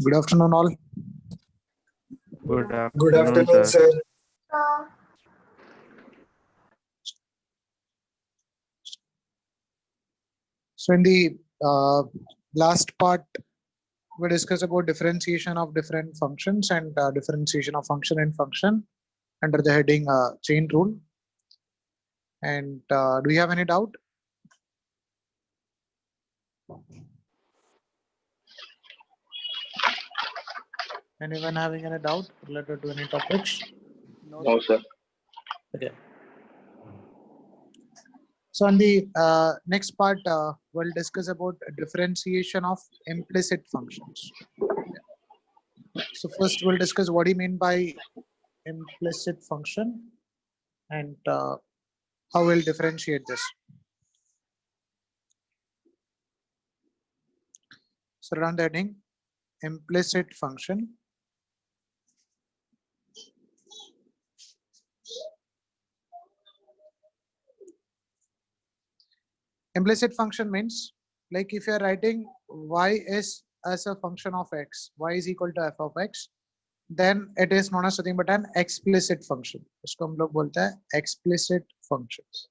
Good afternoon, all. Good Good afternoon, afternoon, sir. sir. So in the last part, we discussed about differentiation of different functions and differentiation of function and function under the heading chain rule. And do you have any doubt? Anyone having any doubt related to any topics? No, sir. Okay. So on the next part, we'll discuss about differentiation of implicit functions. So first, we'll discuss what do you mean by implicit function and how we'll differentiate this. So around the heading, implicit function. Implicit function means, like if you're writing y is as a function of x, y is equal to f of x, then it is known as nothing but an explicit function. इसको हम लोग बोलते हैं explicit functions.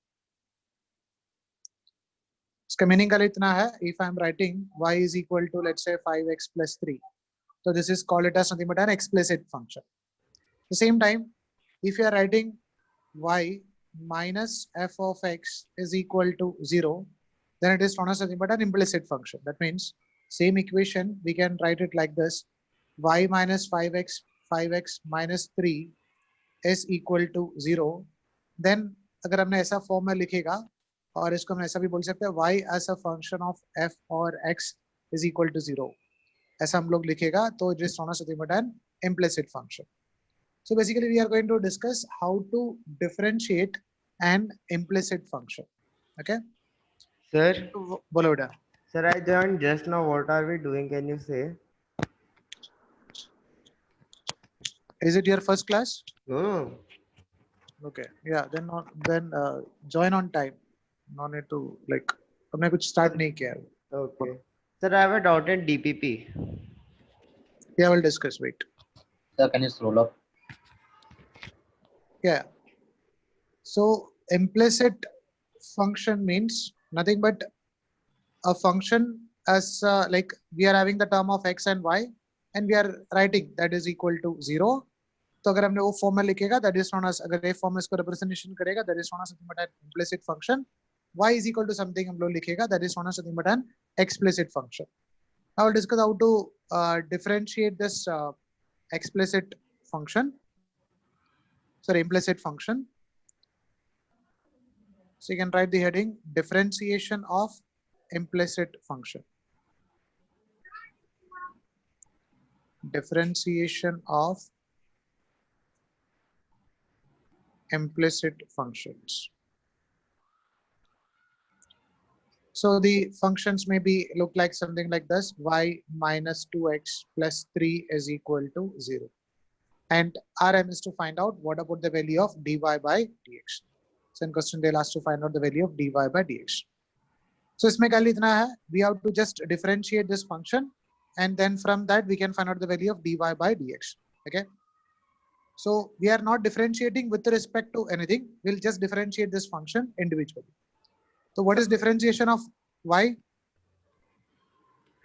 इसका meaning का इतना है, if I am writing y is equal to let's say 5x plus 3, so this is called it as nothing but an explicit function. At the same time, if you are writing y minus f of x is equal to 0, then it is known as nothing but an implicit function. That means same equation, we can write it like this: y minus 5x minus 3 is equal to 0. Then अगर हमने ऐसा form में लिखेगा और इसको हम ऐसा भी बोल सकते हैं y as a function of f और x is equal to 0. ऐसा हम लोग लिखेगा तो it is known as nothing but an implicit function. So basically we are going to discuss how to differentiate an implicit function. Okay. Sir, बोलो बेटा. sir, I joined just now. What are we doing? Can you say? Is it your first class? No. Okay. Yeah. Then join on time. No need to like. हमने कुछ start नहीं किया है. Okay. Sir, I have a doubt in DPP. Yeah, we'll discuss. Wait. Sir, can you scroll up? Yeah. So implicit function means nothing but a function as like we are having the term of x and y and we are writing that is equal to 0. तो अगर हमने वो form में लिखेगा that is known as, अगर ये form में इसको रिप्रेजेंटेशन करेगा that is known as something but an implicit function. Y is equal to something हम लोग लिखेगा that is known as something but an explicit function. Now we'll discuss how to differentiate this explicit function. Sorry, implicit function. So you can write the heading differentiation of implicit function. Differentiation of implicit functions. So the functions may be look like something like this: y minus 2x plus 3 is equal to 0. And Rm is to find out what about the value of dy by dx. So in question they'll ask to find out the value of dy by dx. So इसमें खाली इतना है, we have to just differentiate this function and then from that we can find out the value of dy by dx. Okay. So we are not differentiating with respect to anything. We'll just differentiate this function individually. So what is differentiation of y?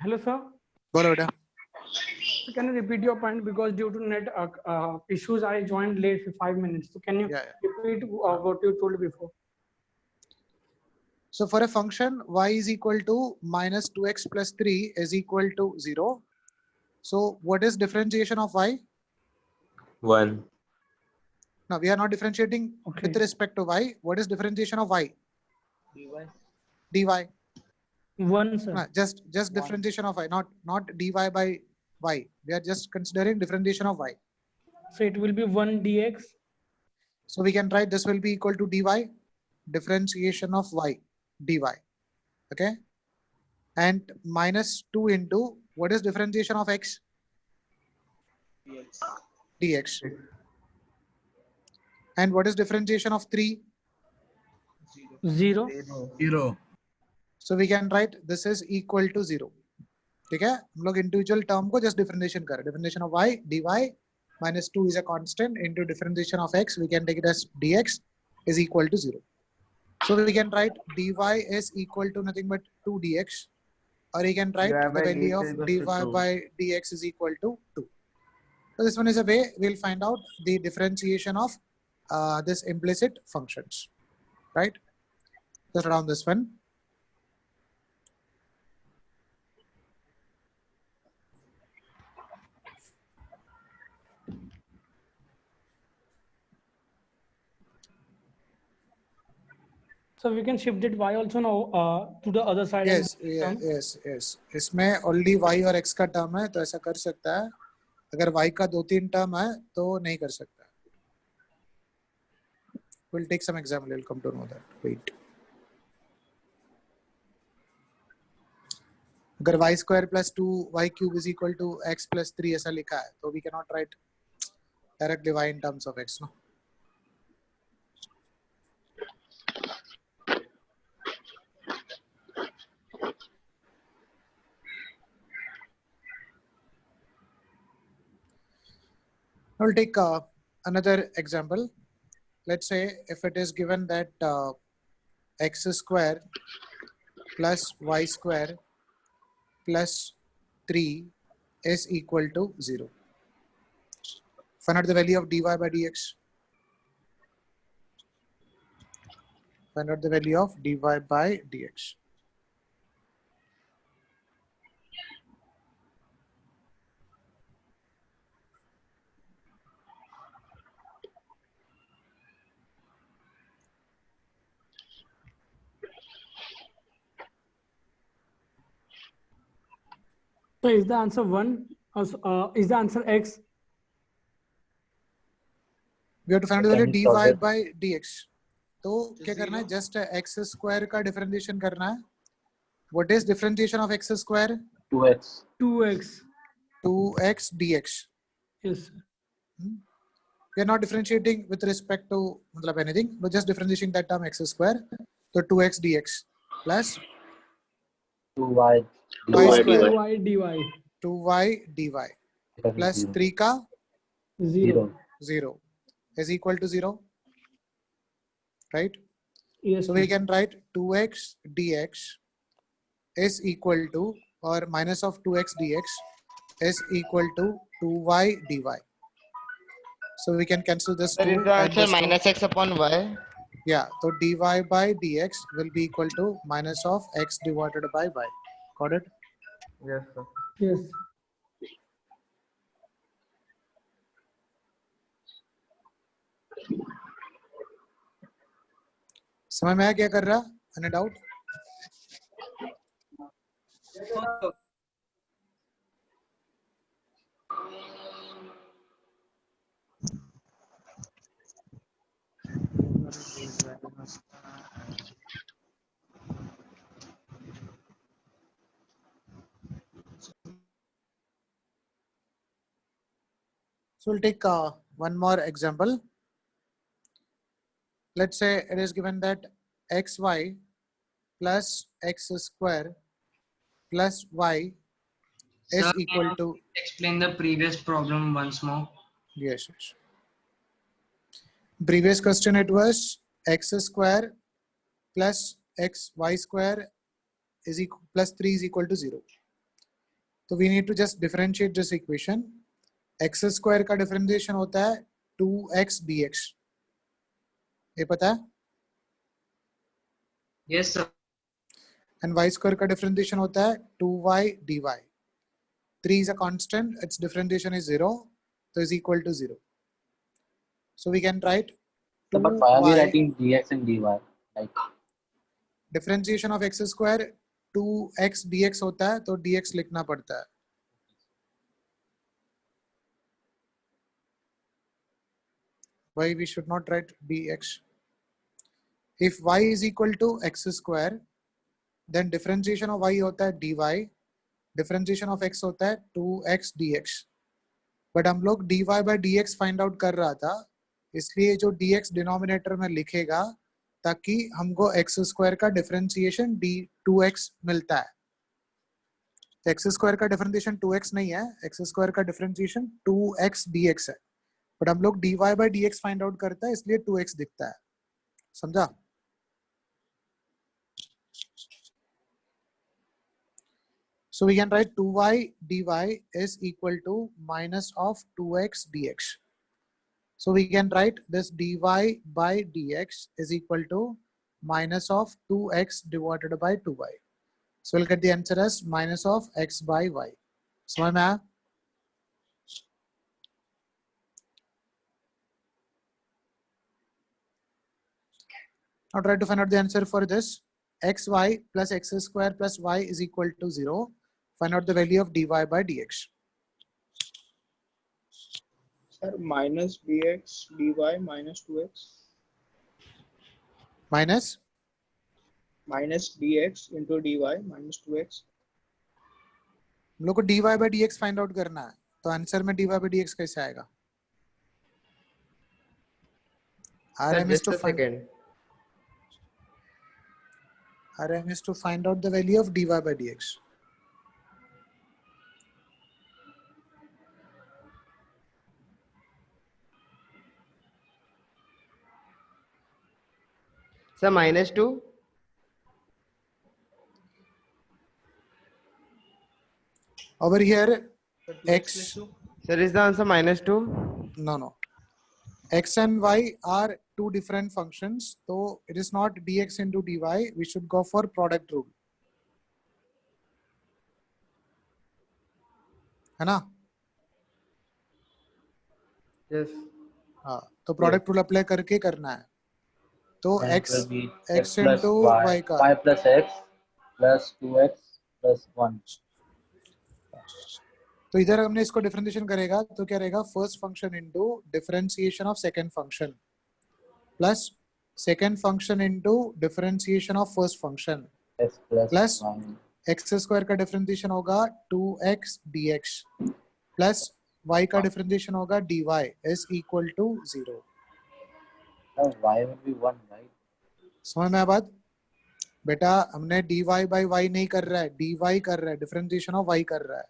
Hello, sir. बोलो बेटा. So can you repeat your point, because due to net issues I joined late for 5 minutes. So can you Yeah. repeat what you told before? So for a function y is equal to minus 2x plus 3 is equal to 0. So what is differentiation of y? 1. Now we are not differentiating Okay. with respect to y. What is differentiation of y? dy. 1, sir. No, just differentiation of y, not dy by y. We are just considering differentiation of y. So it will be 1 dx. So we can write this will be equal to dy, differentiation of y, dy. Okay. And minus 2 into what is differentiation of x? Dx. And what is differentiation of 3? 0. 0. So we can write this is equal to 0. ठीक है, हम लोग individual term को just differentiation कर, differentiation of y dy minus 2 is a constant into differentiation of x, we can take it as dx is equal to 0. So we can write dy is equal to nothing but 2 dx, or you can write dy the by value dx of is equal dy to 2. by dx is equal to 2. So this one is a way we'll find out the differentiation of this implicit functions, right? Just around this one. So we can shift that y also now to the other side. Yes, and yes. इसमें only y और x का term है तो ऐसा कर सकता है, अगर y का 2-3 टर्म है तो नहीं कर सकता. We'll take some example, we'll come to know that. Wait. अगर y square plus 2y cube is equal to x plus 3 ऐसा लिखा है तो we cannot write directly y in terms of x, no? We'll take another example. Let's say if it is given that x square plus y square plus 3 is equal to 0. Find out the value of dy by dx. Find out the value of dy by dx. so is the answer 1 or is the answer x? We have to find out the Can value you dy solve it? by dx. तो क्या करना है, just x square का differentiation करना है. What is differentiation of x square? 2x. 2x. 2x dx. Yes. We are not differentiating with respect to मतलब anything, but just differentiating that term x square. So 2x dx plus 2y. y dy. square 2y dy. 2y dy Because plus it's 3 का 0. 0 is equal to 0, right? Yes. So we can write 2x dx is equal to, or minus of 2x dx is equal to 2y dy. So we can cancel this Sir, 2 is the and answer this 2. minus x upon y? Yeah, so dy by dx will be equal to minus of x divided by y. Got it? Yes, sir. Yes. समझ में आया क्या कर रहा? Any doubt? So we'll take one more example. Let's say it is given that xy plus x square plus y is Sir, equal can to, you explain the previous problem once more? yes. Previous question it was x square plus y square is equal plus 3 is equal to 0. So we need to just differentiate this equation. x square का differentiation होता है 2x dx. ये पता है? Yes, sir. And y square का differentiation होता है 2y dy. 3 is a constant, its differentiation is 0, so is equal to 0. So we can write So, but why are we 2y writing dx and dy? Like, differentiation of x square 2x dx होता है तो dx लिखना पड़ता है. Why we should not write dx? If y is equal to x square, then differentiation of y होता है dy, differentiation of x होता है 2x dx. But हम लोग dy by dx find out कर रहा था, इसलिए जो dx डिनोमिनेटर में लिखेगा ताकि हमको x स्क्वायर का डिफरेंशिएशन d 2x मिलता है. तो एक्स स्क्वायर का डिफरेंशिएशन 2x नहीं है, एक्स स्क्वायर का डिफरेंशिएशन 2x dx है, बट हम लोग dy by dx find out करते हैं, इसलिए 2x दिखता है. समझा? So we can write 2y dy is equal to minus of 2x dx. So we can write this dy by dx is equal to minus of 2x divided by 2y. So we'll get the answer as minus of x by y. समझ में आया? Now try to find out the answer for this. Xy plus x square plus y is equal to 0. Find out the value of dy by dx. Sir, minus dx dy minus 2x Minus minus dx into dy minus 2x. हम लोग को dy by dx find out करना है, तो answer में dy by dx कैसे आएगा? Sir, RM is just to a find second. RM is to find out the value of dy by dx. Sir, -2. Over here, x, Sir, is the answer -2? no. X and y are two different functions, so it is not dx into dy. We should go for product rule. है ना? Yes. हाँ, तो product rule apply करके करना है. तो Then it x will be x plus into y, y का y plus x plus 2x plus 1. तो इधर हमने इसको डिफरेंशिएशन करेगा तो क्या रहेगा? First function into differentiation of second function plus second function into differentiation of first function x plus plus 1. X square का डिफरेंशिएशन होगा 2x dx प्लस y का डिफरेंशिएशन होगा dy is equal to 0. Now y will be 1, right? समझ में आया बात? बेटा हमने dy by y नहीं कर रहा है, dy कर रहा है, डिफरेंशिएशन ऑफ y कर रहा है.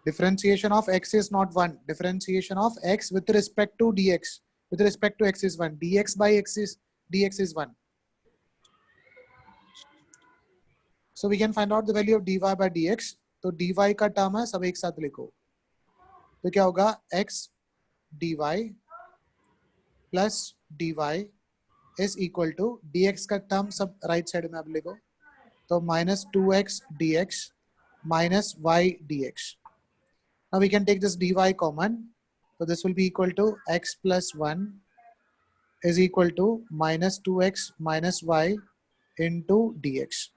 Differentiation of x is not 1. Differentiation of x with respect to dx with respect to x is 1. dx by x is dx is 1. So we can find out the value of dy by dx. तो dy का term है, सब एक साथ लिखो. तो क्या होगा? x dy plus dy is equal to dx का टर्म सब राइट साइड में आप लिखो. तो minus 2x dx minus y dx. Now we can take this dy common. So this will be equal to x plus 1 is equal to minus 2x minus y into dx.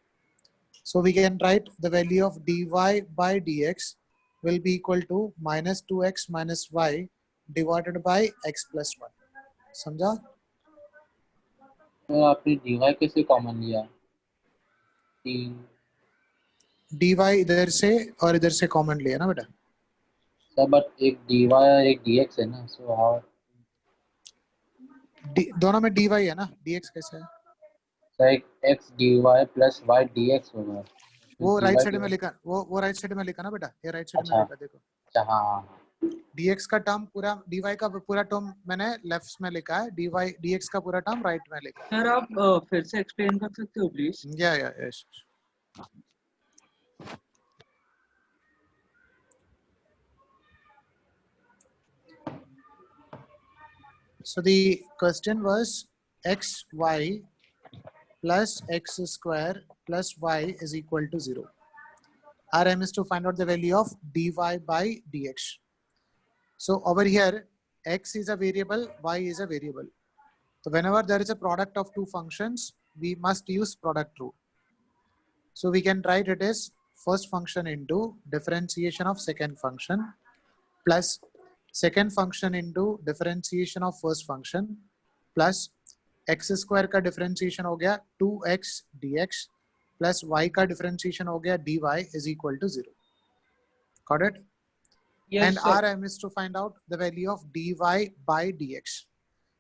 So we can write the value of dy by dx will be equal to minus 2x minus y divided by x plus 1. समझा? तो आपने dy कैसे common लिया? dy इधर से और इधर से कॉमन लिया ना बेटा? सर बट एक dy और एक dx है ना, सो हाउ? दोनों में dy है ना, dx कैसे है? सर एक x dy plus y dx होगा. वो राइट साइड में लिखा, वो राइट साइड में लिखा ना बेटा, ये राइट साइड में लिखा देखो. अच्छा हाँ. dx का टर्म पूरा, dy का पूरा टर्म मैंने लेफ्ट में लिखा है, dx का पूरा टर्म राइट में लिखा है. सर आप फिर से एक्सप्लेन कर सकते हो प्लीज? या yes. So the question was x y plus x square plus y is equal to 0. Our aim is to find out the value of dy by dx. So over here, x is a variable, y is a variable. So whenever there is a product of two functions, we must use product rule. So we can write it as first function into differentiation of second function plus second function into differentiation of first function plus x square का differentiation हो गया 2x dx plus y का differentiation हो गया dy is equal to 0. Got it? Yes, and sir. our aim is to find out the value of dy by dx.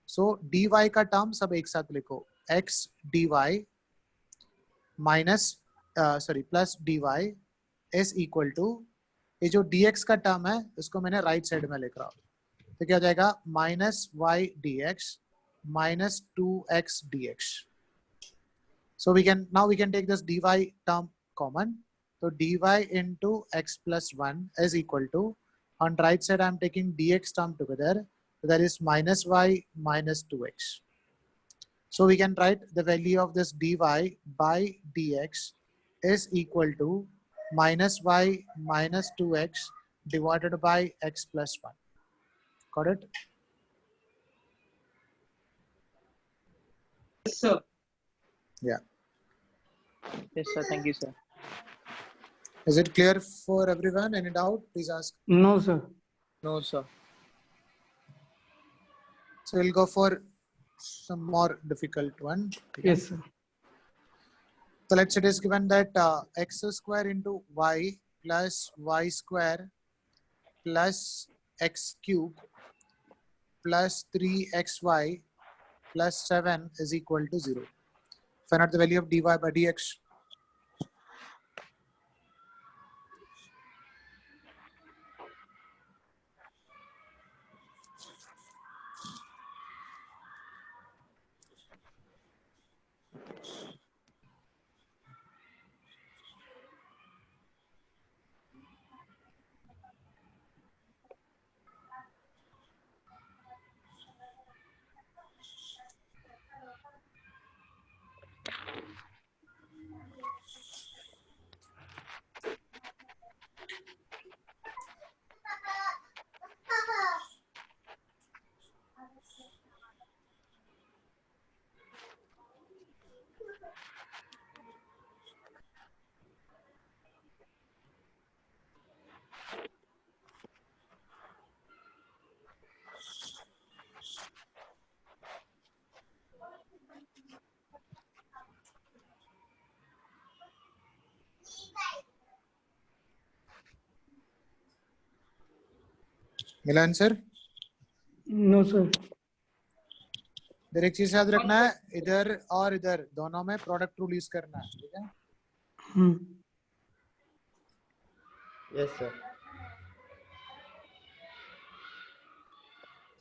So dy का term सब एक साथ लिखो, x dy minus sorry plus dy is equal to ये जो dx का term है उसको मैंने राइट साइड में लिख रहा हूँ, तो क्या हो जाएगा minus y d x minus 2x dx. So now we can take this dy term common. So dy into x plus 1 is equal to, on right side I'm taking dx term together, so that is minus y minus 2x. So we can write the value of this dy by dx is equal to minus y minus 2x divided by x plus 1. Got it? Yes, sir. Yeah. Yes, sir. Thank you, sir. Is it clear for everyone? Any doubt? Please ask. No, sir. No, sir. So we'll go for some more difficult one. Yes, sir. So let's say it is given that x square into y plus y square plus x cube plus 3xy plus 7 is equal to 0. Find out the value of dy by dx. मिला answer? No, sir. इधर एक चीज याद रखना है, इधर और इधर दोनों में प्रोडक्ट रूल यूज करना है, ठीक है? Yes, sir.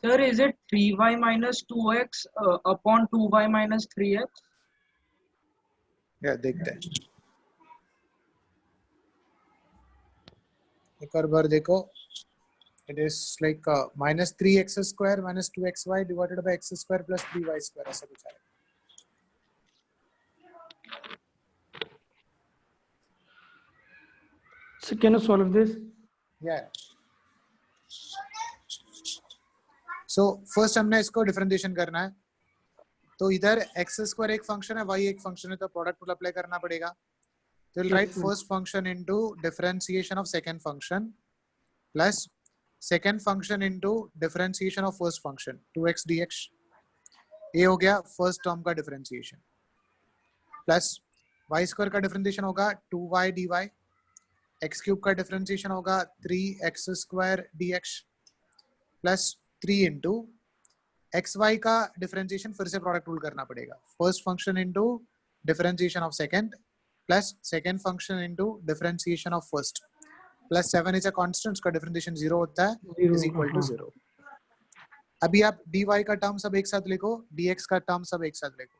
Sir, is it 3y minus 2x upon 2y minus 3x? या देखते हैं, एक और बार देखो. It is like minus 3x square minus 2xy divided by x square plus 3y square, ऐसा कुछ आएगा. So can you solve this? Yeah. So first हमने इसको डिफरेंशिएशन करना है. तो इधर x स्क्वायर एक फंक्शन है, y एक फंक्शन है, तो प्रोडक्ट रूल अप्लाई करना पड़ेगा. तो we'll write first function into differentiation of second function plus second function into differentiation of first function 2x dx. ये हो गया फर्स्ट टर्म का डिफरेंशिएशन. प्लस y स्क्वायर का डिफरेंशिएशन होगा 2y dy. x क्यूब का डिफरेंशिएशन होगा 3x square dx plus 3 into xy का differentiation फिर से प्रोडक्ट रूल करना पड़ेगा. First function into differentiation of second plus second function into differentiation of first plus 7 is a constant, उसका differentiation 0 होता है, इज इक्वल टू 0. अभी आप dy का टर्म सब एक साथ लिखो, dx का टर्म सब एक साथ लिखो.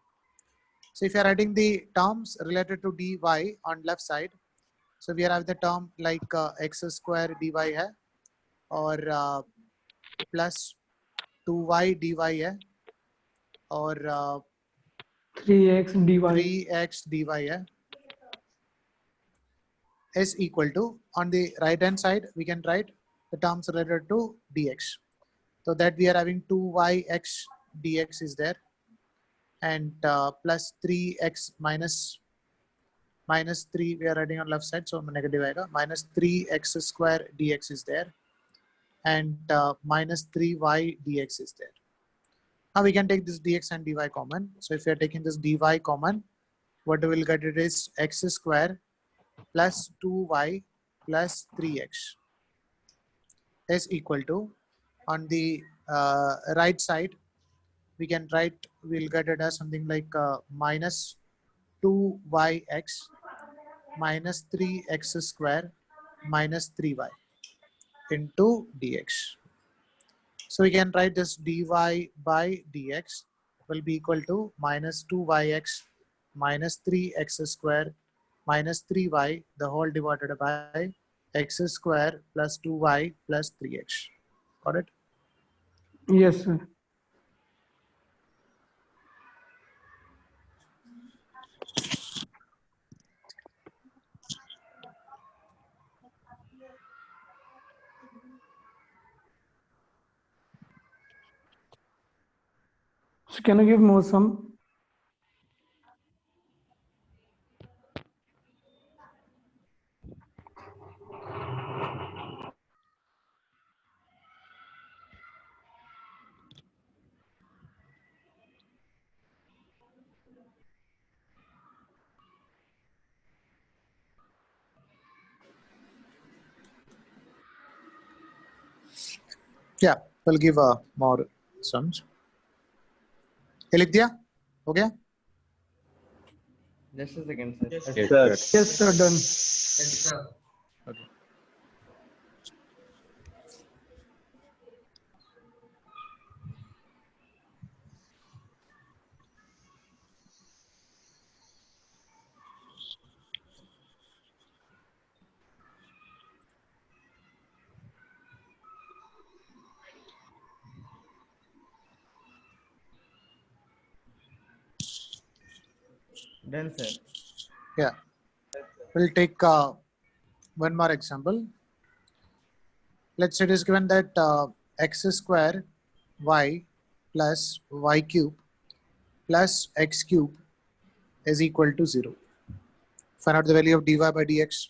So if you are writing the terms related to dy on left side, so we are having the term like x square dy है और plus 2y dy है और 3x dy. 3x dy है, is equal to, on the right hand side we can write the terms related to dx. So that we are having 2yx dx is there and plus 3x minus 3 we are writing on left side, so negative आएगा, minus 3x square dx is there and minus 3y dx is there. Now we can take this dx and dy common. So if you are taking this dy common, what we will get it is x square plus 2y plus 3x is equal to, on the right side we can write, we'll get it as something like minus 2yx minus 3x square minus 3y into dx. So we can write this dy by dx will be equal to minus 2yx minus 3x square minus 3y the whole divided by x square plus 2y plus 3x. Got it? Yes, sir. So can you give more some? Yeah, we'll give more sums. ये लिख दिया? हो गया? Just a second, sir. Yes, sir. Yes, sir. Done. Yes, sir. Okay. Done, sir. Yeah. We'll take one more example. Let's say it is given that x square y plus y cube plus x cube is equal to 0. Find out the value of dy by dx.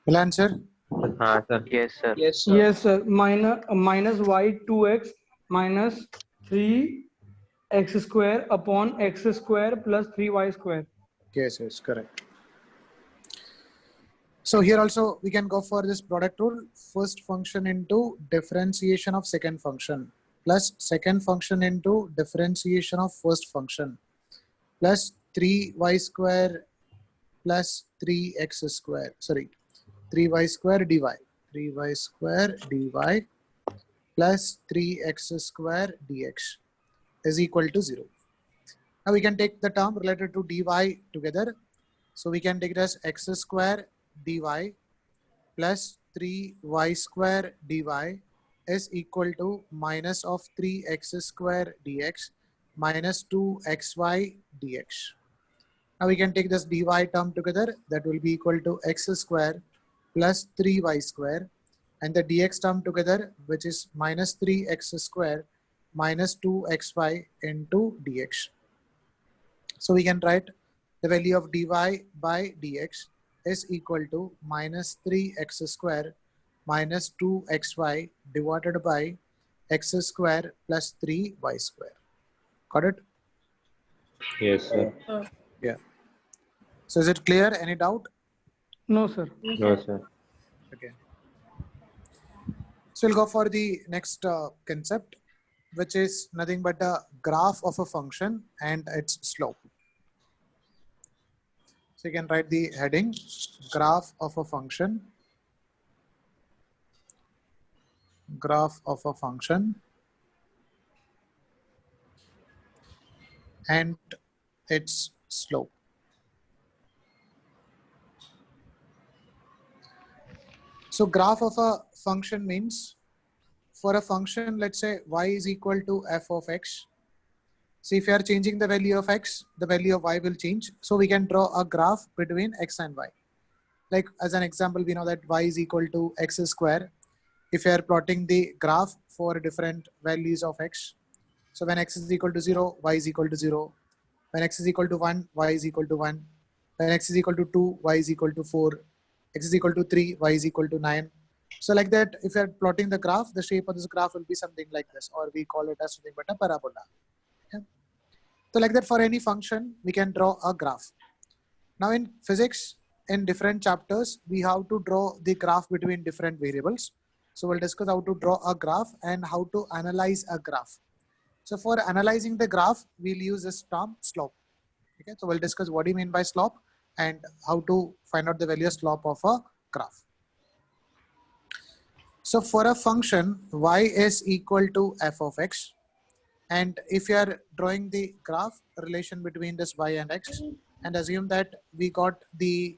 Will answer? Sir. Yes, sir. Yes, sir. Minus y 2x minus 3x square upon x square plus 3y square. Yes, yes, correct. So here also we can go for this product rule. First function into differentiation of second function plus second function into differentiation of first function plus 3y square plus 3x square. Sorry, 3y square dy. 3y square dy plus 3x square dx is equal to 0. Now we can take the term related to dy together. So we can take it as x square dy plus 3y square dy is equal to minus of 3x square dx minus 2xy dx. Now we can take this dy term together. That will be equal to x square plus 3y square and the dx term together, which is minus 3x square minus 2xy into dx. So we can write the value of dy by dx is equal to minus 3x square minus 2xy divided by x square plus 3y square. Got it? Yes, sir. Yeah. So is it clear? Any doubt? No, sir. No, sir. Okay. So we'll go for the next concept, which is nothing but a graph of a function and its slope. So you can write the heading, graph of a function, graph of a function, and its slope. So graph of a function means for a function, let's say y is equal to f of x. So if you are changing the value of x, the value of y will change. So we can draw a graph between x and y. Like as an example, we know that y is equal to x square. If you are plotting the graph for different values of x, so when x is equal to 0, y is equal to 0. When x is equal to 1, y is equal to 1. When x is equal to 2, y is equal to 4. X is equal to 3, y is equal to 9. So like that, if you're plotting the graph, the shape of this graph will be something like this, or we call it as something but a parabola. Okay? So like that, for any function, we can draw a graph. Now in physics, in different chapters, we have to draw the graph between different variables. So we'll discuss how to draw a graph and how to analyze a graph. So for analyzing the graph, we'll use this term slope. Okay, so we'll discuss what do you mean by slope and how to find out the value of slope of a graph. So for a function, y is equal to f of x. And if you are drawing the graph relation between this y and x, and assume that we got the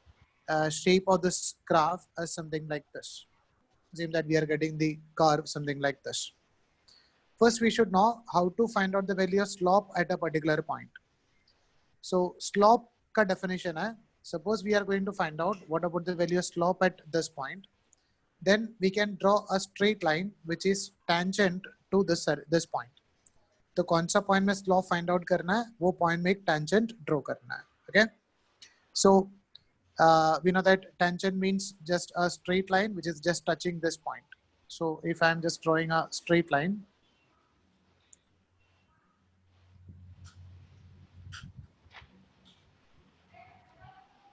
shape of this graph as something like this. Assume that we are getting the curve something like this. First, we should know how to find out the value of slope at a particular point. So slope ka definition hai, suppose we are going to find out what about the value of slope at this point, then we can draw a straight line which is tangent to this point. तो कौन सा point में slope find out करना है, वो point में एक tangent draw करना है. Okay, so we know that tangent means just a straight line which is just touching this point. So if I am just drawing a straight line,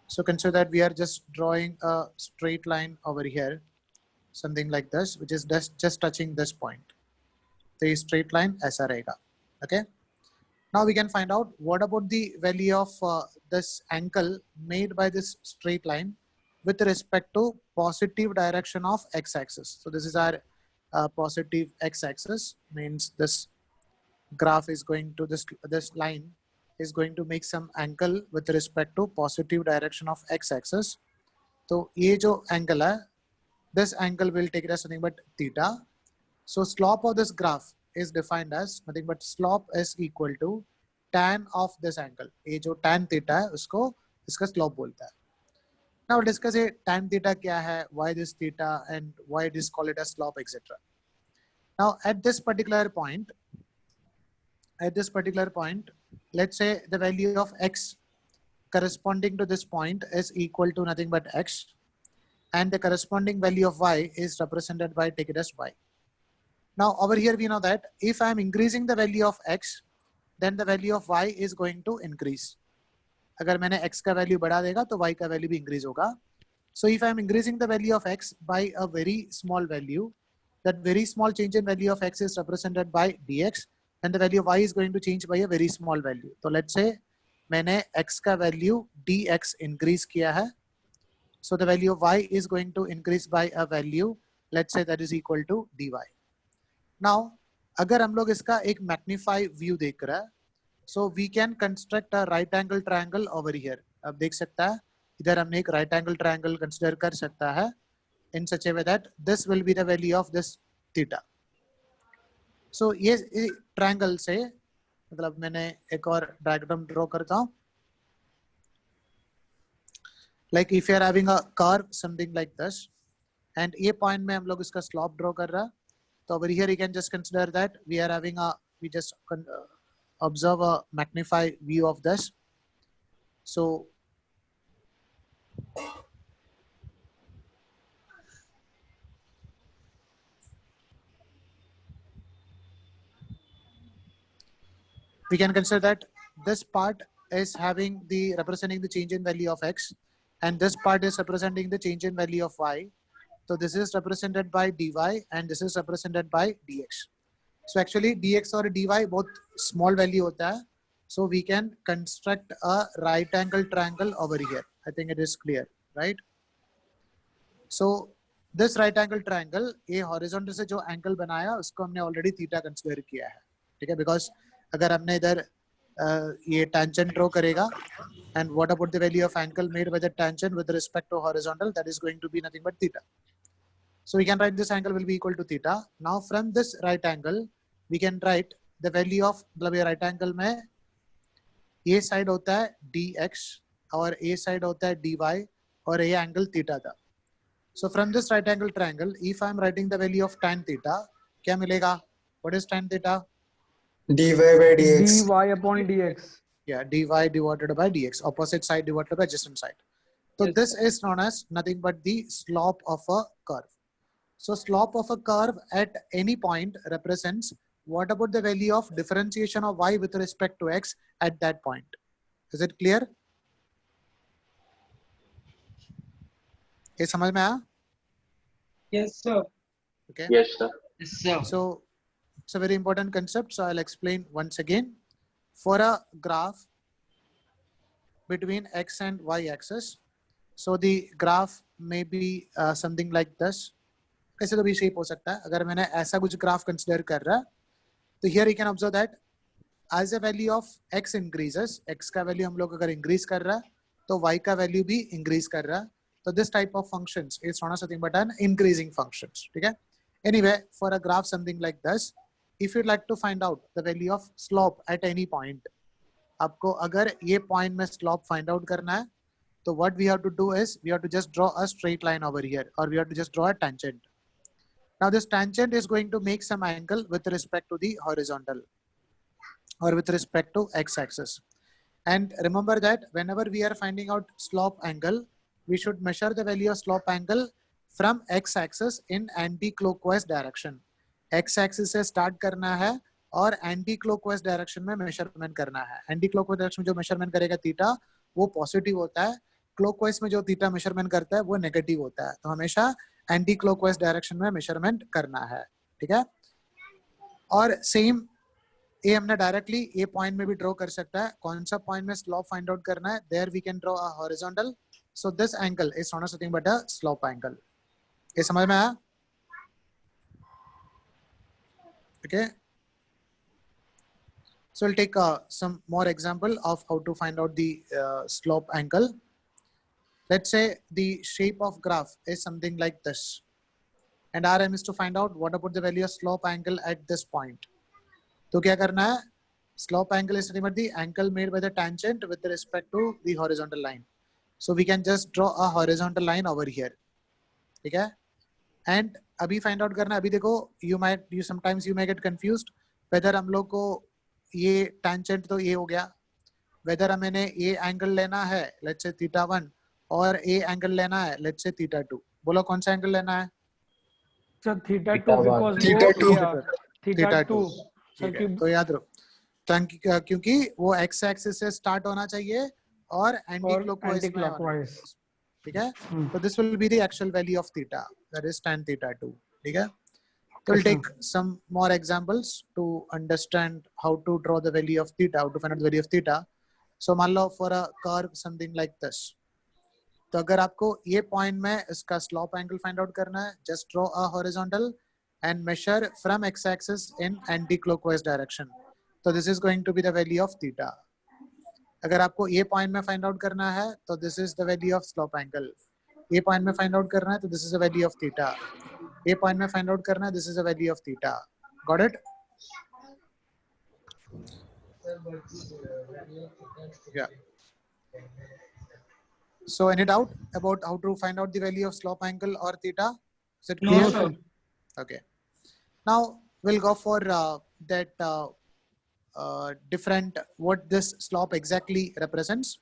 so consider that we are just drawing a straight line over here, something like this, which is just touching this point. The straight line ऐसा रहेगा. Okay. Now we can find out what about the value of this angle made by this straight line with respect to positive direction of x-axis. So this is our positive x-axis, means this graph is going to this line is going to make some angle with respect to positive direction of x-axis. So ये जो angle है, this angle will take it as something but theta. So slope of this graph is defined as nothing but slope is equal to tan of this angle. ये जो tan theta है उसको इसका slope बोलता है. Now discuss ये tan theta क्या है, why this theta, and why it is called it as slope, etc. Now at this particular point, let's say the value of x corresponding to this point is equal to nothing but x, and the corresponding value of y is represented by, take it as y. Now over here we know that if I am increasing the value of x, then the value of y is going to increase. अगर मैंने x का value बढ़ा देगा तो y का value भी increase होगा. So if I am increasing the value of x by a very small value, that very small change in value of x is represented by dx, and the value of y is going to change by a very small value. So let's say मैंने x का value dx increase किया है. So the value of y is going to increase by a value, let's say that is equal to dy. Now, अगर हम लोग इसका एक magnify view देख रहा है, so we can construct a right angle triangle over here. अब देख सकता है इधर हमने एक right angle triangle consider कर सकता है in such a way that this will be the value of this theta. So ये triangle से मतलब मैंने एक और diagram draw करता हूँ. Like if you are having a curve something like this, and ये point में हम लोग इसका slope draw कर रहा है. So over here you can just consider that we are having we just observe a magnify view of this. So we can consider that this part is having representing the change in value of x, and this part is representing the change in value of y. So this is represented by dy and this is represented by dx. So actually dx or dy both small value hota hai. So we can construct a right angle triangle over here. I think it is clear, right? So this right angle triangle, ये horizontal से जो angle बनाया उसको हमने already theta consider किया है, ठीक है? Because अगर हमने इधर ये tangent draw करेगा, and what about the value of angle made by the tangent with respect to horizontal? That is going to be nothing but theta. So we can write this angle will be equal to theta. Now from this right angle, we can write the value of मतलब ये right angle में ये side होता है dx और ये side होता है dy और ये angle theta था. So from this right angle triangle, if I am writing the value of tan theta, क्या मिलेगा? What is tan theta? dy by dx. dy upon dx. Yeah, dy divided by dx, opposite side divided by adjacent side. So Yes, this is known as nothing but the slope of a curve. So slope of a curve at any point represents what about the value of differentiation of y with respect to x at that point. Is it clear? ये समझ में आया? Yes, sir. Okay. Yes, sir. Yes, sir. So it's a very important concept. So I'll explain once again. For a graph between x and y axis, so the graph may be something like this. ऐसे तो भी shape हो सकता है. अगर मैंने ऐसा कुछ graph consider कर रहा है, तो here you can observe that as a value of x increases, x का value हम लोग अगर increase कर रहा है, तो y का value भी increase कर रहा है. So this type of functions is not something but an increasing functions. ठीक है? Anyway, for a graph something like this, if you'd like to find out the value of slope at any point, आपको अगर ये point में slope find out करना है, तो what we have to do is we have to just draw a straight line over here, or we have to just draw a tangent. Now this tangent is going to make some angle with respect to the horizontal or with respect to x-axis. And remember that whenever we are finding out slope angle, we should measure the value of slope angle from x-axis in anti-clockwise direction. X-axis से start करना है और anti-clockwise direction में measurement करना है. Anti-clockwise direction में जो measurement करेगा theta वो positive होता है. Clockwise में जो theta measurement करता है वो negative होता है. तो हमेशा anti-clockwise direction में measurement करना है. ठीक है? और same ये हमने directly ये point में भी draw कर सकता है. कौन सा point में slope find out करना है? There we can draw a horizontal. So this angle is not nothing but a slope angle. ये समझ में आया? Okay. So we'll take some more example of how to find out the slope angle. Let's say the shape of graph is something like this. And our aim is to find out what about the value of slope angle at this point. तो क्या करना है? Slope angle is nothing but the angle made by the tangent with respect to the horizontal line. So we can just draw a horizontal line over here. ठीक है? And अभी find out करना, अभी देखो sometimes you may get confused whether हम लोग को ये tangent तो ये हो गया, whether हमें ये angle लेना है let's say theta 1 और ये angle लेना है let's say theta 2. बोलो कौन सा angle लेना है? Sir, theta 2 Theta one. because Theta वो- two. yeah, theta 2. Sir, ठीक है, तो याद रखो क्योंकि वो x axis से start होना चाहिए और एंटी और क्लॉकवाइज में होना anti-clockwise. चाहिए. ठीक है? So this will be the actual value of theta, that is tan theta 2. ठीक है? So we'll Okay, take some more examples to understand how to draw the value of theta, how to find out the value of theta. So मान लो for a curve something like this. तो अगर आपको ये point में इसका slope angle find out करना है, just draw a horizontal and measure from x-axis in anti-clockwise direction. So this is going to be the value of theta. अगर आपको ये point में find out करना है, तो this is the value of slope angle. ये point में find out करना है, तो this is the value of theta. ये point में find out करना है, this is the value of theta. Got it? Yeah. So any doubt about how to find out the value of slope angle or theta? Is it No, clear? sir. Okay. Now we'll go for that different what this slope exactly represents.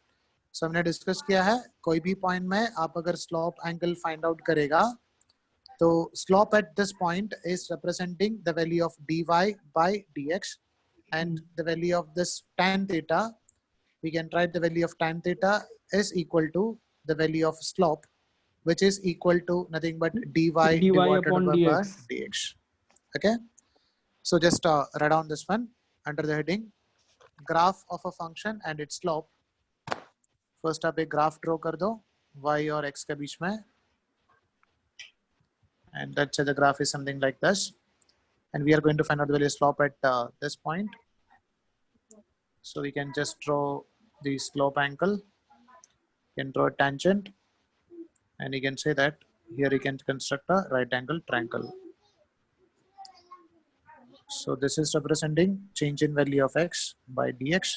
So हमने discuss किया है कोई भी point में आप अगर slope angle find out करेगा तो slope at this point is representing the value of dy by dx and the value of this tan theta. We can write the value of tan theta is equal to the value of slope which is equal to nothing but dy dy divided upon by dx. dx. Okay, so just write down this one under the heading graph of a function and its slope. First आप एक graph draw कर दो y और x के बीच में, and let's say the graph is something like this, and we are going to find out the value of slope at this point. So we can just draw the slope angle, you can draw a tangent, and you can say that here you can construct a right angle triangle. So this is representing change in value of x by dx,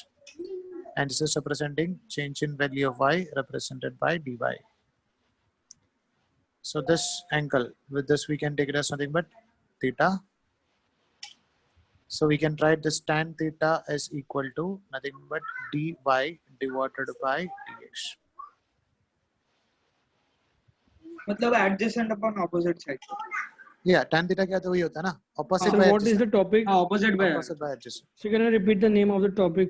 and this is representing change in value of y represented by dy. So this angle, with this we can take it as something but theta. So we can write this tan theta as equal to nothing but dy divided by dx. मतलब adjacent upon opposite side. Yeah, tan theta क्या तो वही होता है ना, opposite Sir, by what is the adjacent. topic? हाँ, opposite by Opposite by adjacent. So can I repeat the name of the topic?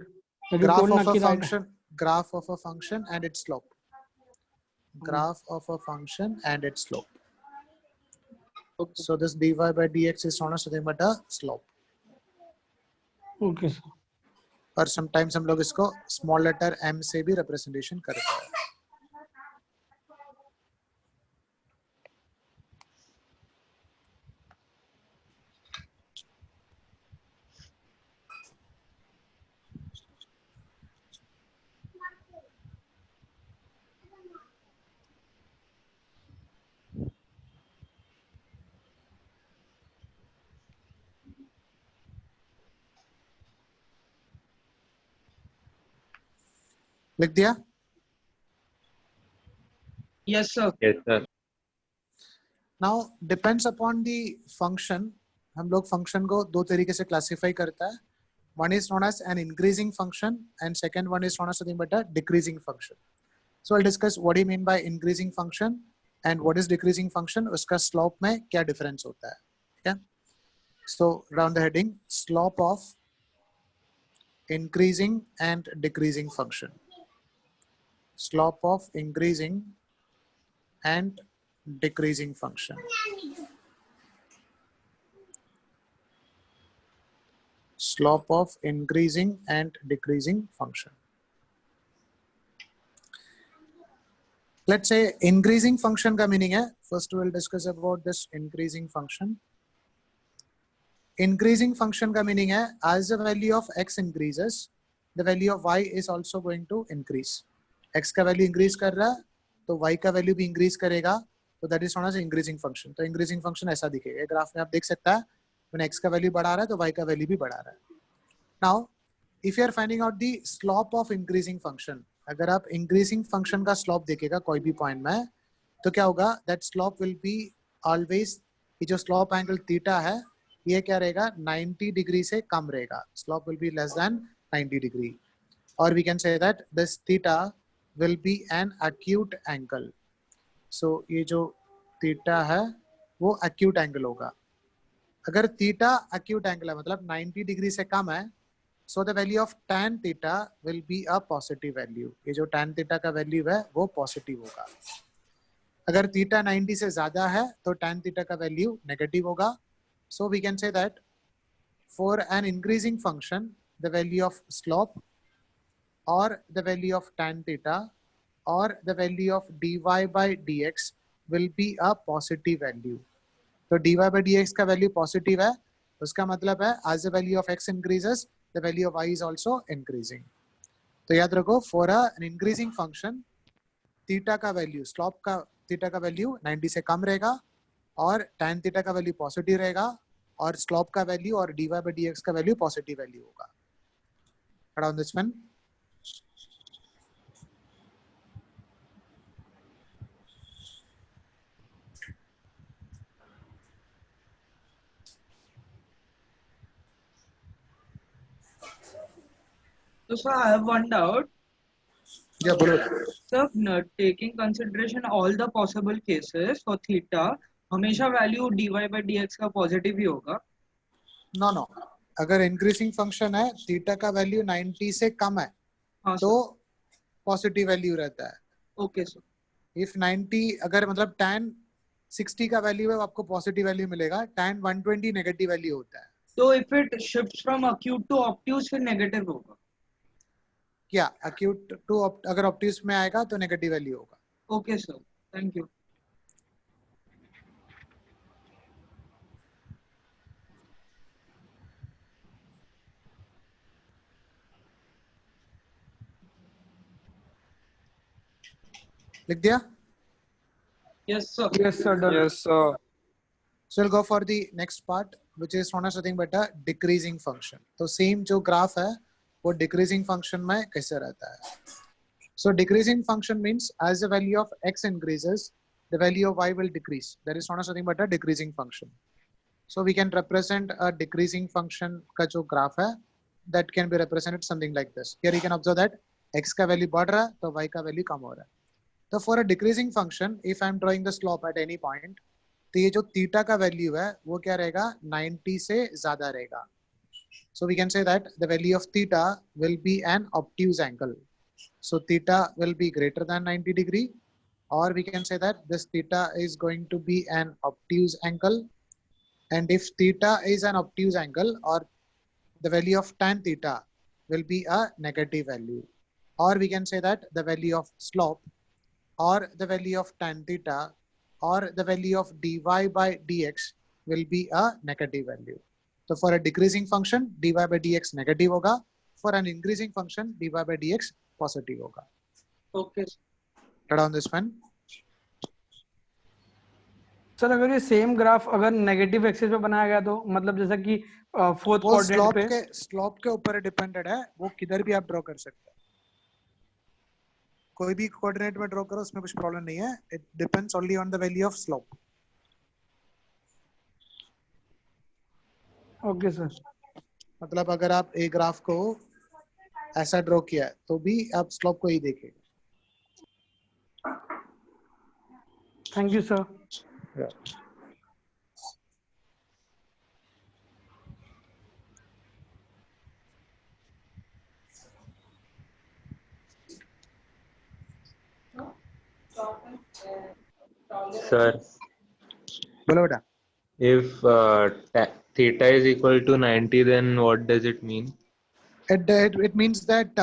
that you Graph told of a Naki that- function, graph of a function and its slope. Graph of a function and its slope. So this dy by dx is known as nothing but a slope. Okay, sir. और sometimes हम लोग इसको small letter m से भी representation करते हैं. लिख दिया? Yes, sir. Yes, sir. Now depends upon the function. हम लोग function को दो तरीके से classify करता है. One is known as an increasing function and second one is known as something but a decreasing function. So I'll discuss what do you mean by increasing function and what is decreasing function. उसका slope में क्या difference होता है. Okay. So around the heading slope of increasing and decreasing function. Slope of increasing and decreasing function. Slope of increasing and decreasing function. Let's say increasing function का meaning है. First we'll discuss about this increasing function. Increasing function का meaning है as the value of x increases, the value of y is also going to increase. X का value increase कर रहा है तो y का value भी increase करेगा, तो that is known as increasing function. तो increasing function ऐसा दिखेगा. ग्राफ में आप देख सकता है when x का value बढ़ा रहा है तो y का value भी बढ़ा रहा है. Now if you are finding out the slope of increasing function, अगर आप increasing function का slope देखेगा कोई भी point में, तो क्या होगा, that slope will be always, ये जो slope angle theta है ये क्या रहेगा, 90 डिग्री से कम रहेगा. Slope will be less than 90 degree. Or we can say that this theta will be an acute angle. So ये जो theta है वो acute angle होगा. अगर theta acute angle है मतलब 90 डिग्री से कम है, so the value of tan theta will be a positive value. ये जो tan theta का value है वो positive होगा. अगर theta 90 से ज़्यादा है तो tan theta का value negative होगा. So we can say that for an increasing function, the value of slope or the value of tan theta or the value of dy by dx will be a positive value. So dy by dx का value positive है, उसका मतलब है as the value of x increases, the value of y is also increasing. तो याद रखो for an increasing function, theta का value, slope का theta का value 90 से कम रहेगा और tan theta का वैल्यू पॉजिटिव रहेगा और स्लोप का वैल्यू और dy by dx का वैल्यू पॉजिटिव वैल्यू होगा. Around this one. So, sir, I have one doubt. Yeah, बोलो. Sir, taking consideration all the possible cases for theta, हमेशा value dy by dx का positive ही होगा. No, no. अगर increasing function है, theta का value 90 से कम है हाँ तो sir. पॉजिटिव वैल्यू रहता है. Okay, sir. इफ 90 अगर मतलब tan 60 का वैल्यू है वो आपको पॉजिटिव वैल्यू मिलेगा, tan 120 नेगेटिव वैल्यू होता है. तो if it shifts from acute to obtuse फिर नेगेटिव होगा. क्या अक्यूट टू अगर ऑब्ट्यूज में आएगा तो नेगेटिव वैल्यू होगा. Okay sir, thank you. लिख दिया. Yes sir. Yes, sir. Done. Yes, sir. So we'll go for the next part, which is known as nothing but a decreasing function. तो same जो graph है वो decreasing function में कैसे रहता है. So decreasing function means as the value of x increases, the value of y will decrease. That is known as nothing but a decreasing function. So we can represent a decreasing function का जो graph है, that can be represented something like this. Here you can observe that x का value बढ़ रहा है तो y का value कम हो रहा है. तो for a decreasing function, if I am drawing the slope at any point, तो ये जो थीटा का वैल्यू है वो क्या रहेगा, 90 से ज्यादा रहेगा. So we can say that the value of theta will be an obtuse angle. So theta will be greater than 90 degree, or we can say that this theta is going to be an obtuse angle. And if theta is an obtuse angle, or the value of tan theta will be a negative value, or we can say that the value of slope or the value of tan theta or the value of dy by dx will be a negative value. So for a decreasing function, dy by dx negative होगा. For an increasing function, dy by dx positive होगा. Okay. Write down this one. Sir अगर ये same graph अगर negative axis पे बनाया गया तो मतलब जैसा कि फोर्थ वो क्वाड्रेंट स्लोप के ऊपर डिपेंडेड है, वो किधर भी आप ड्रॉ कर सकते हैं. कोई भी कोऑर्डिनेट में ड्रॉ करो, उसमें कुछ प्रॉब्लम नहीं है. It depends only on the value of slope. Okay sir. मतलब अगर आप ए ग्राफ को ऐसा ड्रॉ किया है तो भी आप स्लोप को ही देखें. Thank you sir. Sir, बोलो बेटा. if theta is equal to 90, then what does it mean? It means that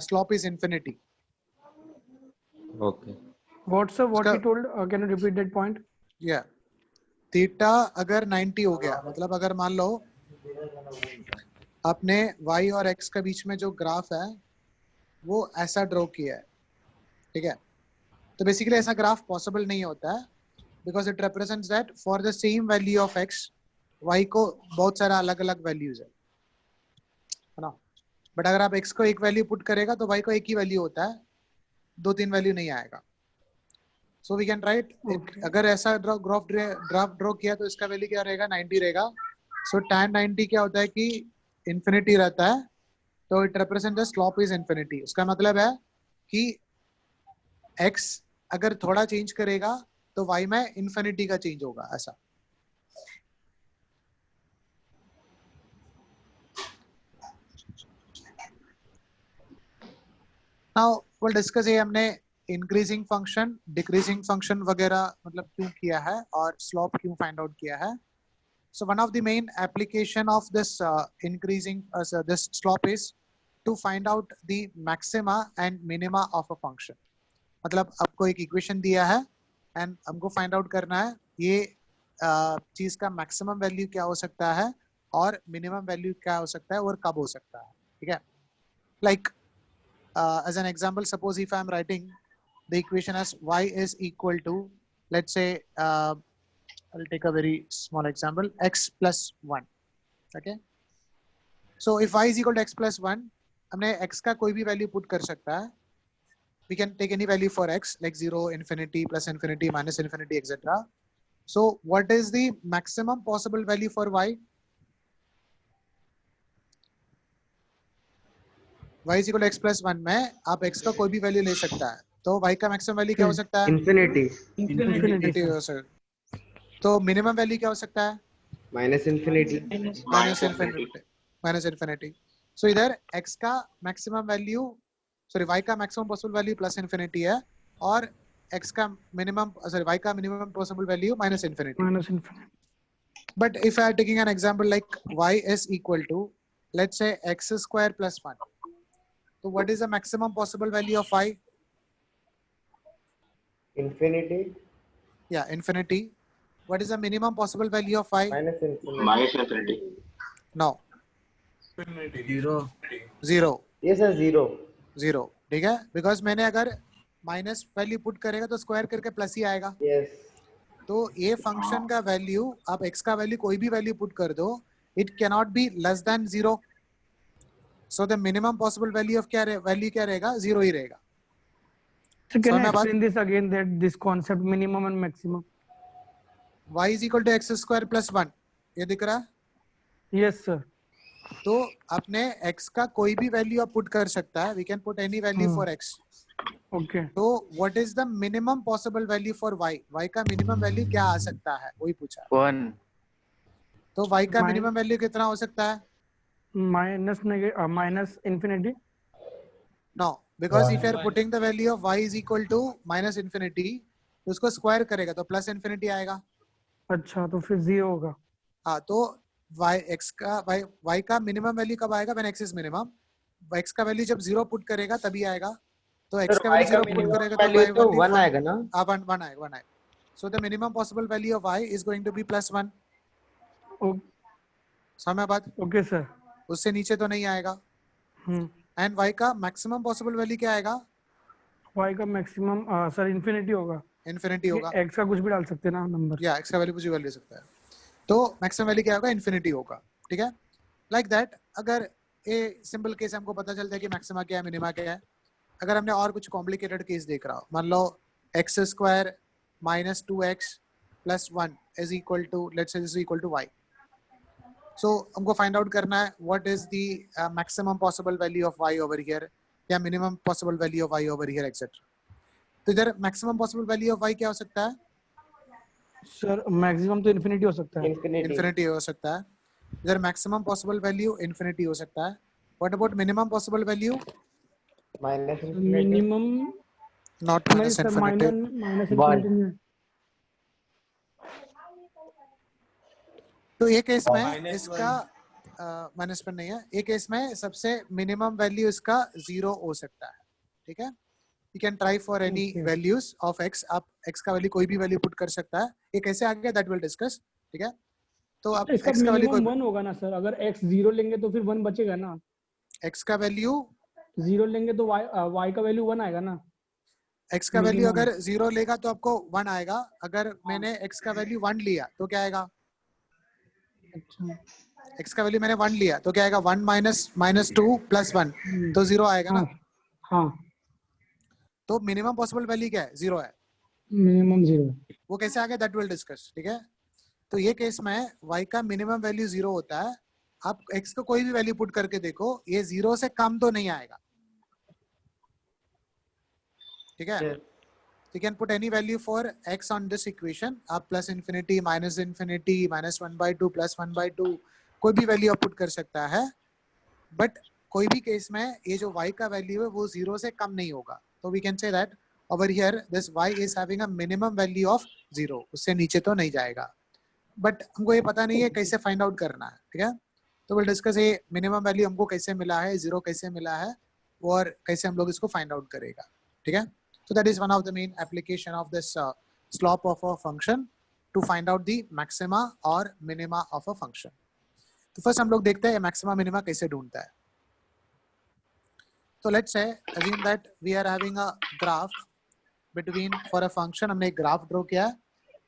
slope is infinity. Okay. What sir, what उसका- he told, can you repeat that point? Yeah. Theta अगर 90 हो गया, मतलब अगर मान लो आपने y और x के बीच में जो ग्राफ है वो ऐसा ड्रॉ किया है, ठीक है. तो बेसिकली ऐसा ग्राफ पॉसिबल नहीं होता है, because it represents that for the same value of x, y को बहुत सारा अलग अलग वैल्यूज है ना. बट अगर आप x को एक वैल्यू पुट करेगा तो y को एक ही वैल्यू होता है, 2-3 वैल्यू नहीं आएगा. सो वी कैन राइट, अगर ऐसा ग्राफ ड्रॉ किया तो इसका वैल्यू क्या रहेगा, 90 रहेगा. सो tan 90 क्या होता है कि इंफिनिटी रहता है, तो it represent the slope is infinity. उसका मतलब है कि x अगर थोड़ा चेंज करेगा तो y में इंफिनिटी का चेंज होगा, ऐसा. नाउ we'll discuss ये हमने इंक्रीजिंग फंक्शन, डिक्रीजिंग फंक्शन वगैरह मतलब क्यों किया है और स्लोप क्यों फाइंड आउट किया है. So one of the main application of this this slope is to find out the maxima and minima of a function. मतलब आपको एक इक्वेशन दिया है एंड हमको फाइंड आउट करना है ये चीज का मैक्सिमम वैल्यू क्या हो सकता है और मिनिमम वैल्यू क्या हो सकता है और कब हो सकता है. ठीक है. Like as an example, suppose if I am writing the equation as y is equal to, let's say I'll take a very small example, x plus 1. Okay. So if y is equal to x plus 1, हमने x का कोई भी value put कर सकता है. We can take any value for x like 0, infinity, plus infinity, minus infinity, etc. So what is the maximum possible value for y? y is equal to x plus 1 में आप x का कोई भी value ले सकता है, तो y का मैक्सिमम वैल्यू क्या हो सकता है, Infinity. infinity हो सकता है. तो मिनिमम वैल्यू क्या हो सकता है, Minus infinity. Minus infinity. So इधर x का मैक्सिमम वैल्यू, सॉरी y का maximum possible value plus infinity है और x का minimum, sorry, y का minimum possible value minus infinity. Minus infinity. But if I are taking an example like y is equal to, let's say, x square plus 1. So what is the maximum possible value of y? Infinity Yeah, infinity. What is the minimum possible value of y? minus infinity. Minus infinity. No, Zero. 0. Yes, sir, 0. 0. ठीक है? Because मैंने अगर minus value put करेगा तो square करके plus ही आएगा. Yes. तो ये फंक्शन का वैल्यू, आप x का वैल्यू कोई भी वैल्यू पुट कर दो, it cannot be less than 0. So the minimum possible value of value क्या रहेगा? 0 ही रहेगा. So can So I मैं बात- explain this again, that this concept minimum and maximum? y is equal to x square plus 1. ये दिख रहा है? Yes sir. तो अपने x का कोई भी वैल्यू आप पुट कर सकता है. We can put any value for x. Okay. तो what is the minimum possible value for y? y का मिनिमम वैल्यू क्या आ सकता है? वही पूछा. 1. तो y का Min- मिनिमम वैल्यू कितना हो सकता है? Minus infinity. No, because if you are putting the value of y is equal to minus infinity, तो उसको स्क्वायर करेगा तो प्लस इन्फिनिटी आएगा. अच्छा, तो फिर 0 होगा. हाँ, तो y का मिनिमम वैल्यू कब आएगा? When x is minimum. x का वैल्यू जब 0 पुट करेगा तभी आएगा. तो x का वैल्यू 0 पुट करेगा तो y तो वैल्यू 1 आएगा ना? 1 आएगा. So the minimum possible value of y is going to be plus 1. समझ बात? Okay sir. उससे नीचे तो नहीं आएगा. एंड y का मैक्सिमम पॉसिबल वैल्यू क्या आएगा? y का मैक्सिमम सर इन्फिनिटी होगा. इन्फिनिटी होगा. x का कुछ भी डाल सकते हैं ना नंबर. या x का वैल्यू कुछ भी वैल्यू सकता है. तो मैक्सिमम वैल्यू क्या होगा? इन्फिनिटी होगा. ठीक है? Like that. अगर ये सिंपल केस हमको पता चलता है कि मैक्सिमा क्या है, मिनिमा क्या है. अगर हमने और कुछ कॉम्प्लिकेटेड केस देख रहा हो, मान लो x square minus 2x plus 1 is equal to, let's say this is equal to y. So हमको फाइंड आउट करना है what is the maximum possible value of y over here, या minimum possible value of y over here etcetera. तो इधर maximum possible value of y क्या हो सकता है? सर मैक्सिमम तो इन्फिनिटी हो सकता है. इन्फिनिटी हो सकता है. इधर मैक्सिमम पॉसिबल वैल्यू इन्फिनिटी हो सकता है. What about minimum possible value? Minus infinity. Minimum not नहीं minus sir, infinity. Minus infinity नहीं है. तो ये केस में इसका माइनस पर नहीं है. ये केस में सबसे मिनिमम वैल्यू इसका 0 हो सकता है. ठीक है? You can try for any values of x. आप x का वैल्यू कोई भी वैल्यू पुट कर सकता है. ये कैसे आ गया दैट विल डिस्कस. ठीक है? तो आप इसका x का वैल्यू मिनिमम 1 होगा ना सर. अगर x 0 लेंगे तो फिर 1 बचेगा ना. x का वैल्यू 0 लेंगे तो y का वैल्यू 1 आएगा ना. x का वैल्यू Minimum. अगर 0 लेगा तो आपको 1 आएगा. अगर मैंने x का वैल्यू 1 लिया तो क्या आएगा? अच्छा. x का वैल्यू मैंने 1 लिया तो क्या आएगा? 1 माइनस 2 प्लस 1 तो 0 आएगा ना. हाँ. तो मिनिमम पॉसिबल वैल्यू क्या है? 0 है. मिनिमम 0. वो कैसे आ गया दैट विल डिस्कस. ठीक है? तो ये केस में y का मिनिमम वैल्यू 0 होता है. आप x को कोई भी वैल्यू पुट करके देखो, ये 0 से कम तो नहीं आएगा. ठीक है? You can put any value for x on this equation. आप plus infinity, minus infinity, minus 1/2 plus 1/2 कोई भी वैल्यू आप पुट कर सकता है. बट कोई भी केस में ये जो y का वैल्यू है वो 0 से कम नहीं होगा. तो we can say that over here this y is having a minimum value of 0. उससे नीचे तो नहीं जाएगा. बट हमको ये पता नहीं है कैसे फाइंड आउट करना है. ठीक है? तो we'll discuss ये मिनिमम वैल्यू हमको कैसे मिला है, 0 कैसे मिला है, और कैसे हम लोग इसको फाइंड आउट करेगा. ठीक है? So that is one of the main application of this slope of a function to find out the maxima or minima of a function. तो first हम लोग देखते हैं maxima minima कैसे ढूंढता है. So let's say assume that we are having a graph between for a function. हमने एक graph draw किया है.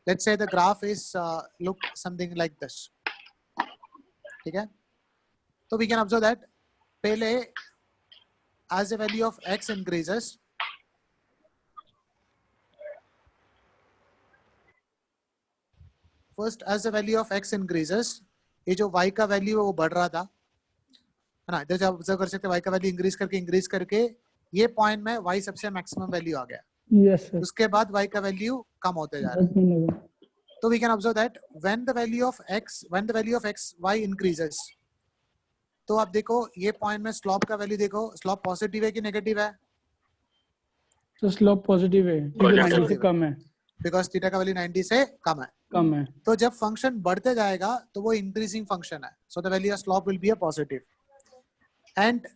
Let's say the graph is look something like this. ठीक है? तो we can observe that पहले as the value of x increases, first as the value of x increases, ये जो y का वैल्यू है वो बढ़ रहा था, है ना. जैसे आप ऑब्जर्व कर सकते हैं y का वैल्यू इंक्रीज करके ये पॉइंट में y सबसे मैक्सिमम वैल्यू आ गया. Yes sir. उसके बाद y का वैल्यू कम होते जा रहा है. तो we can observe that when the value of x y increases, तो आप देखो ये पॉइंट में स्लोप का वैल्यू देखो, स्लोप पॉजिटिव है कि नेगेटिव है? तो स्लोप पॉजिटिव है क्योंकि 90 से कम है बिकॉज थीटा का वैल्यू 90 से कम है। तो जब फंक्शन बढ़ते जाएगा तो वो इंक्रीजिंग फंक्शन है, so the value of slope will be a positive. And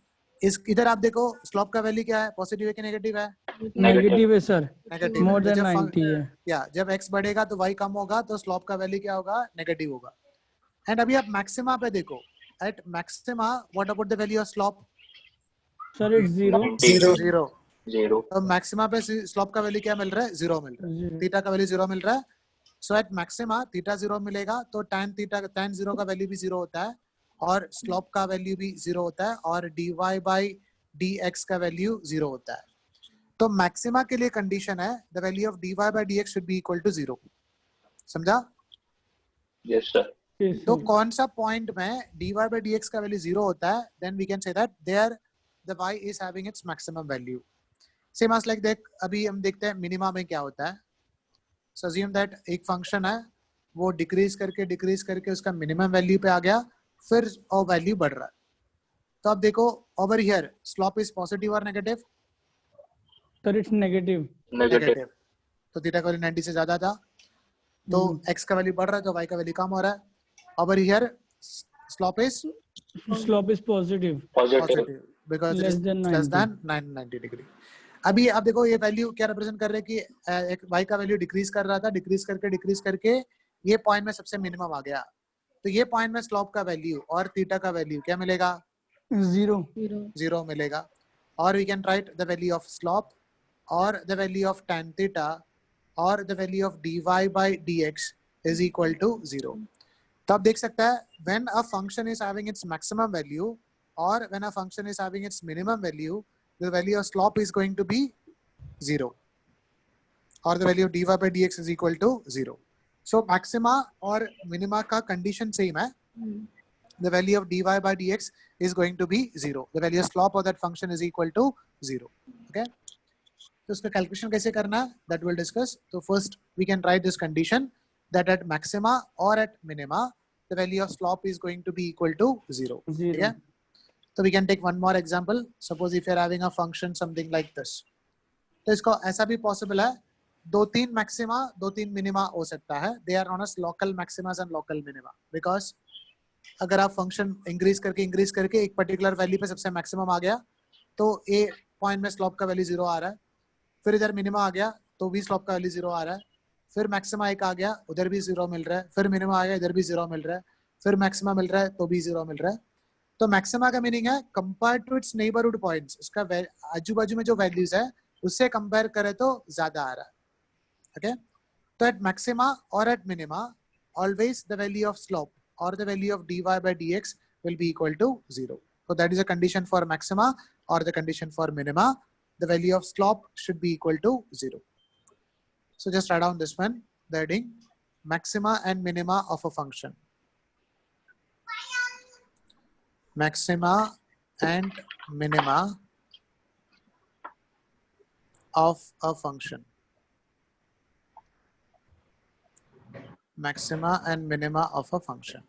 इस इधर आप देखो स्लोप का वैल्यू क्या है, पॉजिटिव है कि नेगेटिव है? नेगेटिव है सर, नेगेटिव मोर है। देन 90 है। या जब x बढ़ेगा तो y कम होगा, तो स्लोप का वैल्यू क्या होगा? नेगेटिव होगा। एंड अभी आप मैक्सिमा पे देखो, at maxima what about the value of slope? Sir it's 0 0। तो मैक्सिमा पे स्लोप का वैल्यू क्या मिल रहा है? 0 मिल रहा है। थीटा का वैल्यू 0 मिल रहा है, सो एट मैक्सिमा थीटा 0 मिलेगा, तो tan 0 का वैल्यू भी 0 होता है और स्लोप का वैल्यू भी 0 होता है और dy by dx का वैल्यू 0 होता है। तो मैक्सिमा के लिए कंडीशन है the value of dy by dx should be equal to 0। समझा? Yes, sir. तो कौन सा पॉइंट में dy by dx का वैल्यू 0 होता है, then we can say that there the y is having its maximum value. Same as like देख अभी हम देखते हैं मिनिमा में क्या होता है। सो अज्यूम दैट एक फंक्शन है, वो डिक्रीज करके उसका मिनिमम वैल्यू पे आ गया, फिर और वैल्यू बढ़ रहा है। तो अब देखो over here slope is positive और negative? Sir it's negative. Negative. तो थीटा का वैल्यू 90 से ज्यादा था, तो x का वैल्यू बढ़ रहा है तो y का वैल्यू कम हो रहा है। Over here slope is positive because it is less than 90 degree. अभी आप देखो ये वैल्यू क्या रिप्रेजेंट कर रहे हैं कि एक y का वैल्यू डिक्रीज कर रहा था, डिक्रीज करके ये पॉइंट में सबसे मिनिमम आ गया। तो ये पॉइंट में स्लोप का वैल्यू और थीटा का वैल्यू क्या मिलेगा? 0 मिलेगा। और we can write the value of slope और the value of tan theta और the value of dy by dx is equal to 0। तो आप देख सकते हैं when a function is having its maximum value और when a function is having its minimum value, the value of slope is going to be 0 or the value of dy by dx is equal to 0. So maxima और minima का condition same है, the value of dy by dx is going to be 0. The value of slope of that function is equal to 0. Okay? तो उसका calculation कैसे करना है that we'll discuss. So first we can write this condition that at maxima or at minima the value of slope is going to be equal to 0. ठीक है? So we can take one more example. Suppose if you are having a function something like this. तो इसको ऐसा भी possible है, 2-3 maxima 2-3 minima हो सकता है. They are known as local maximas and local minima because अगर आप function increase करके एक particular value पे सबसे maximum आ गया तो A point में slope का value 0 आ रहा है, फिर इधर minima आ गया तो भी slope का value 0 आ रहा है, फिर maxima एक आ गया उधर भी 0 मिल रहा है, फिर minima आ गया इधर भी 0 मिल रहा है, फिर maxima मिल रहा है तो भी 0 मिल रहा है। तो मैक्सिमा का मीनिंग है compare to its neighbourhood points, इसका आजू बाजू में जो वैल्यूज है उससे कंपेयर करें तो ज्यादा आ रहा है। ओके, तो एट मैक्सिमा और at minima always the value of slope और the value of dy by dx will be equal to 0. So that is a condition for maxima or the condition for minima. The value of slope should be equal to 0. So just write down this one, the heading maxima and minima of a function. Maxima and minima of a function. Maxima and minima of a function.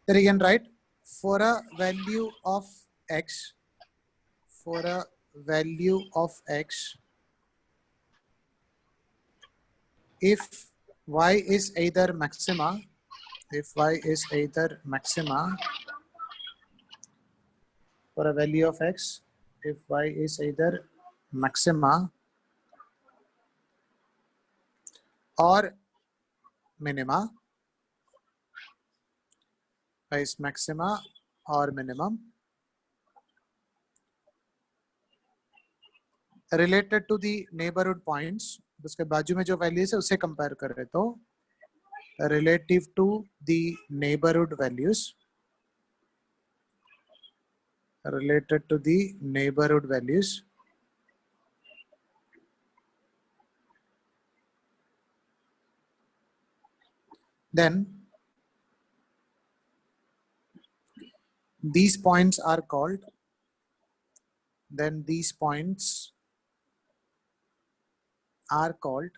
Then you can write for a value of x, for a value of x, if y is either maxima, if y is either maxima, for a value of x, if y is either maxima or minima, is maxima or minimum related to the neighborhood points, उसके बाजू में जो values है उससे compare कर रहे तो relative to the neighborhood values, related to the neighborhood values, then these points are called, then these points are called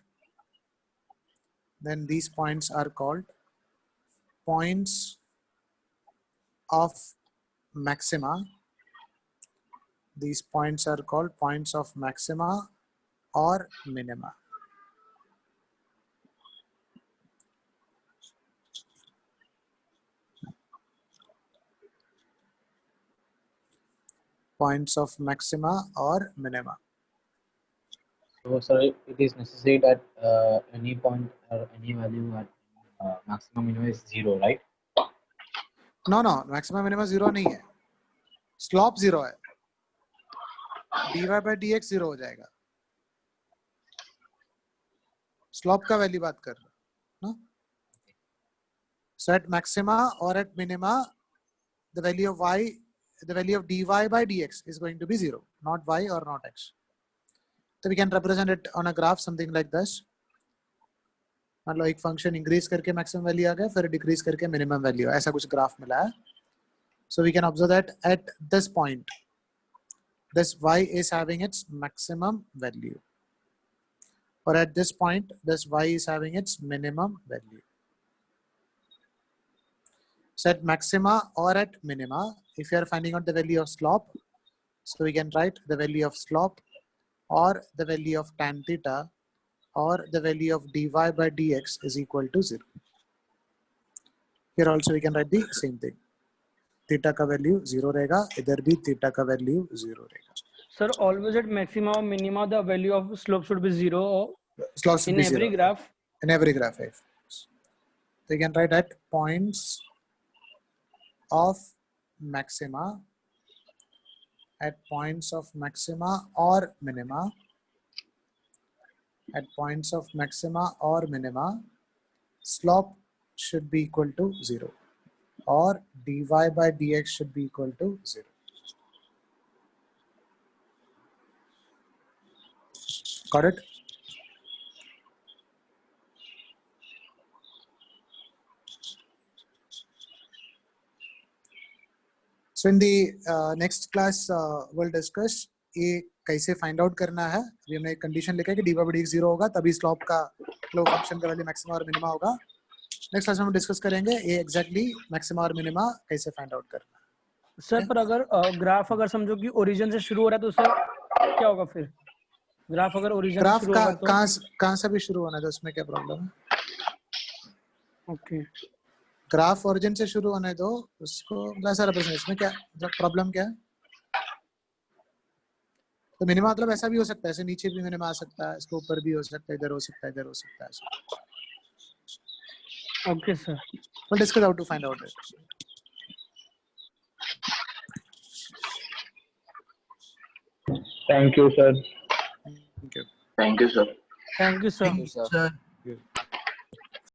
then these points are called points of maxima. These points are called points of maxima or minima. Points of maxima or minima. So, sir, it is necessary that any point or any value at maximum minimum is 0, right? No, maximum minima 0 नहीं है. Slope 0 है. dy by dx 0 हो जाएगा. Slope का value बात कर रहा ना. So at maxima or at minima, the value of y, the value of dy by dx is going to be 0, not y or not x. So we can represent it on a graph something like this. मान लो एक function increase करके maximum value आ गया, फिर decrease करके minimum value, ऐसा कुछ graph मिला है. So we can observe that at this point, this y is having its maximum value, or at this point, this y is having its minimum value. So at maxima or at minima, if you are finding out the value of slope, so we can write the value of slope or the value of tan theta or the value of dy by dx is equal to 0. Here also we can write the same thing. Theta का value 0 रहेगा, इधर भी theta का value 0 रहेगा. Sir, always at maxima or minima, the value of slope should be 0 Slope should in be every 0. graph. In every graph, yes. So you can write at points of maxima, at points of maxima or minima, at points of maxima or minima, slope should be equal to 0 or dy by dx should be equal to 0. Got it? So in the next class, we'll discuss ये कैसे find out करना है. अभी हमने एक condition लिखा है कि dy by dx 0 होगा, तभी स्लोप का फ्लो फंक्शन का वैल्यू मैक्सिमा और मिनिमा होगा. नेक्स्ट क्लास में हम डिस्कस करेंगे ये एग्जैक्टली मैक्सिमा और मिनिमा कैसे फाइंड आउट करना है. सर पर अगर ग्राफ अगर समझो कि ओरिजिन से शुरू हो रहा है तो सर क्या होगा फिर? ग्राफ अगर ओरिजिन से ग्राफ शुरू का होगा तो कहाँ से भी शुरू होना है तो उसमें क्या प्रॉब्लम है? ओके. ग्राफ ओरिजिन से शुरू होने दो, उसको ऐसा रिप्रेजेंट, इसमें क्या प्रॉब्लम क्या है? तो मिनिमा मतलब ऐसा भी हो सकता है, ऐसे नीचे भी मिनिमा आ सकता है, इसके ऊपर भी हो सकता है, इधर हो सकता है, इधर हो सकता है. Okay sir. We'll discuss how to find out it. Thank you, sir. Thank you. Thank you, sir. Thank you sir. Yes, sir. Sir.